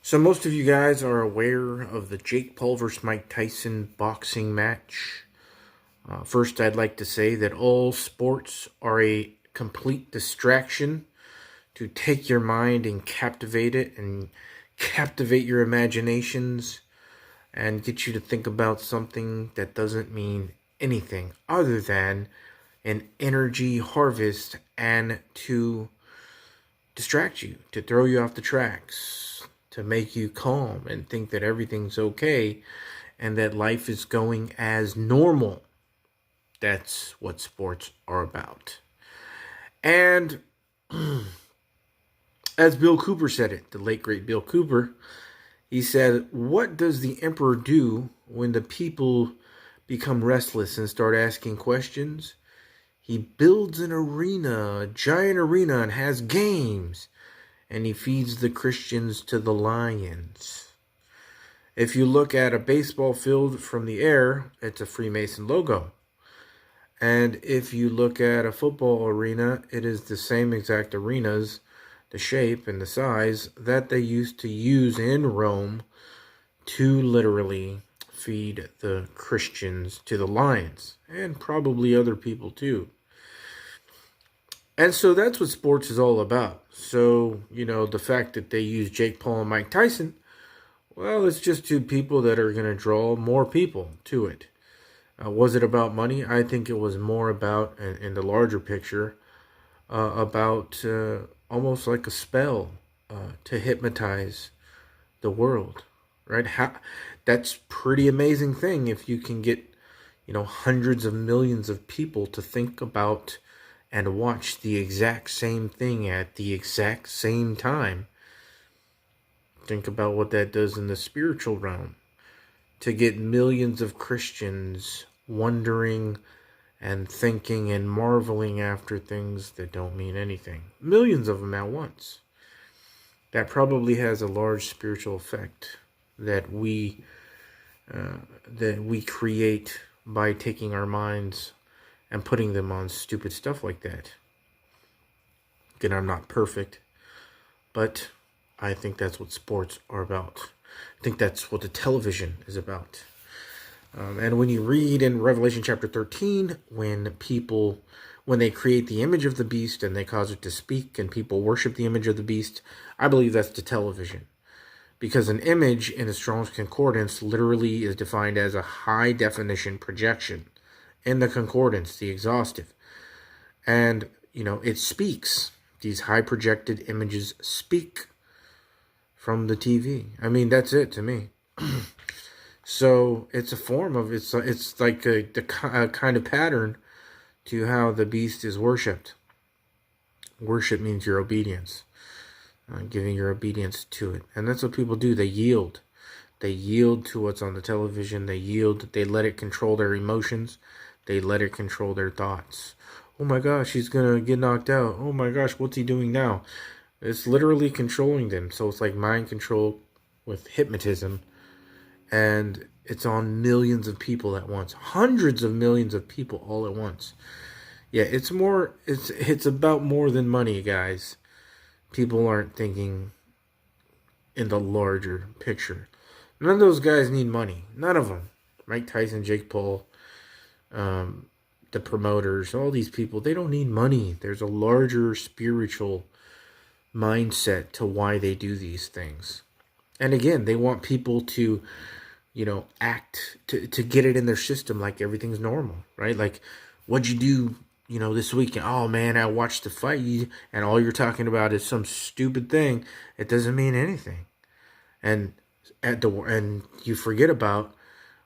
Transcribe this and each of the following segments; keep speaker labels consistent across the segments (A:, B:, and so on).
A: So most of you guys are aware of the Jake Paul versus Mike Tyson boxing match. First, I'd like to say that all sports are a complete distraction to take your mind and captivate it and captivate your imaginations and get you to think about something that doesn't mean anything other than an energy harvest and to distract you, to throw you off the tracks, to make you calm and think that everything's okay and that life is going as normal. That's what sports are about. And as Bill Cooper said it, the late great Bill Cooper, he said, "What does the emperor do when the people become restless and start asking questions? He builds an arena, a giant arena, and has games. And he feeds the Christians to the lions." If you look at a baseball field from the air, it's a Freemason logo. And if you look at a football arena, it is the same exact arenas, the shape and the size that they used to use in Rome to literally feed the Christians to the lions, and probably other people too. And so that's what sports is all about. So, the fact that they use Jake Paul and Mike Tyson, well, it's just two people that are going to draw more people to it. Was it about money? I think it was more about, in the larger picture, about almost like a spell to hypnotize the world, right? That's pretty amazing thing if you can get, hundreds of millions of people to think about and watch the exact same thing at the exact same time. Think about what that does in the spiritual realm. To get millions of Christians wondering and thinking and marveling after things that don't mean anything. Millions of them at once. That probably has a large spiritual effect that we create by taking our minds and putting them on stupid stuff like that. Again, I'm not perfect, but I think that's what sports are about. I think that's what the television is about. And when you read in Revelation chapter 13, when they create the image of the beast and they cause it to speak and people worship the image of the beast, I believe that's the television. Because an image in the Strong's Concordance literally is defined as a high definition projection. In the concordance, the exhaustive. And, it speaks. These high projected images speak from the TV. I mean, that's it to me. So it's a form of, it's like a kind of pattern to how the beast is worshipped. Worship means your obedience. Giving your obedience to it. And that's what people do. They yield. They yield to what's on the television. They yield. They let it control their emotions. They let it control their thoughts. Oh my gosh, he's going to get knocked out. Oh my gosh, what's he doing now? It's literally controlling them. So it's like mind control with hypnotism. And it's on millions of people at once. Hundreds of millions of people all at once. Yeah, it's about more than money, guys. People aren't thinking in the larger picture. None of those guys need money. None of them. Mike Tyson, Jake Paul, the promoters, all these people, they don't need money. There's a larger spiritual mindset to why they do these things. And again, they want people to, act, to get it in their system like everything's normal, right? Like, what'd you do, this weekend? Oh man, I watched the fight, and all you're talking about is some stupid thing. It doesn't mean anything. And you forget about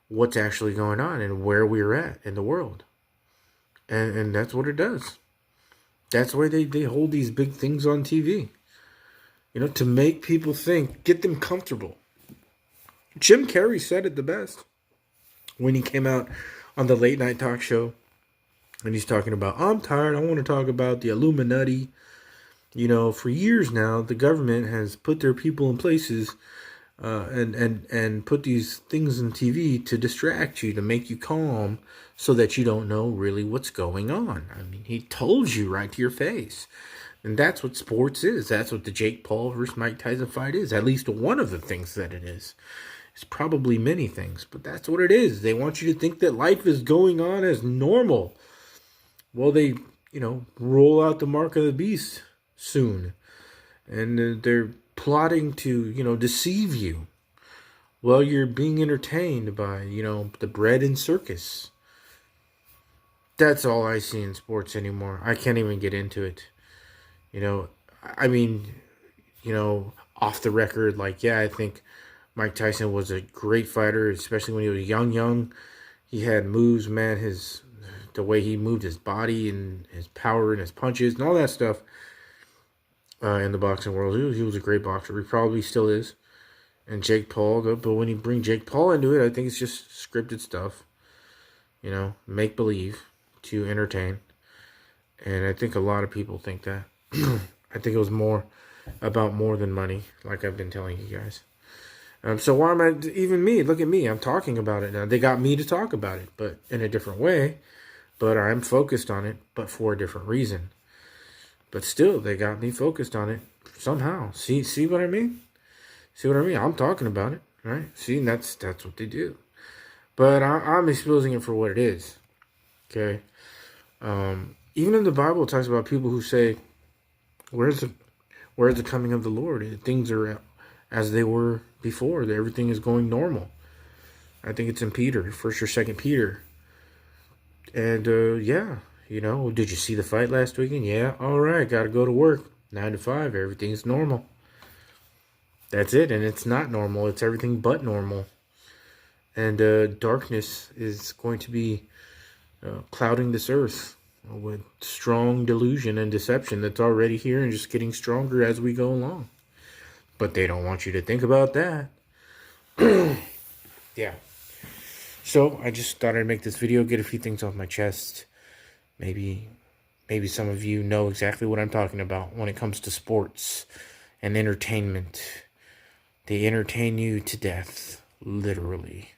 A: what's actually going on and where we're at in the world. And that's what it does. That's why they hold these big things on TV. To make people think, get them comfortable. Jim Carrey said it the best when he came out on the late night talk show. And he's talking about, I'm tired. I want to talk about the Illuminati. For years now, the government has put their people in places and put these things on TV to distract you, to make you calm, so that you don't know really what's going on. I mean, he told you right to your face And that's what sports is. That's what the Jake Paul versus Mike Tyson fight is. At least one of the things that it is. It's probably many things, but that's what it is. They want you to think that life is going on as normal. Well, they, roll out the mark of the beast soon. And they're plotting to, deceive you. Well, you're being entertained by, the bread and circus. That's all I see in sports anymore. I can't even get into it. I mean, off the record, I think Mike Tyson was a great fighter, especially when he was young. He had moves, man, the way he moved his body and his power and his punches and all that stuff in the boxing world. He was a great boxer. He probably still is. And Jake Paul, but when you bring Jake Paul into it, I think it's just scripted stuff, make believe to entertain. And I think a lot of people think that. I think it was more than money, like I've been telling you guys. So why am I, even me, look at me, I'm talking about it now. They got me to talk about it, but in a different way. But I'm focused on it, but for a different reason. But still, they got me focused on it somehow. See what I mean? See what I mean? I'm talking about it, right? See, and that's what they do. But I'm exposing it for what it is. Okay? Even in the Bible, it talks about people who say, where's the coming of the Lord? Things are as they were before. Everything is going normal. I think it's in Peter, 1st or 2nd Peter. And, did you see the fight last weekend? Yeah, all right, got to go to work. 9 to 5, everything's normal. That's it, and it's not normal. It's everything but normal. And darkness is going to be clouding this earth with strong delusion and deception that's already here and just getting stronger as we go along. But they don't want you to think about that. Yeah. So I just thought I'd make this video, get a few things off my chest. Maybe some of you know exactly what I'm talking about when it comes to sports and entertainment. They entertain you to death, literally.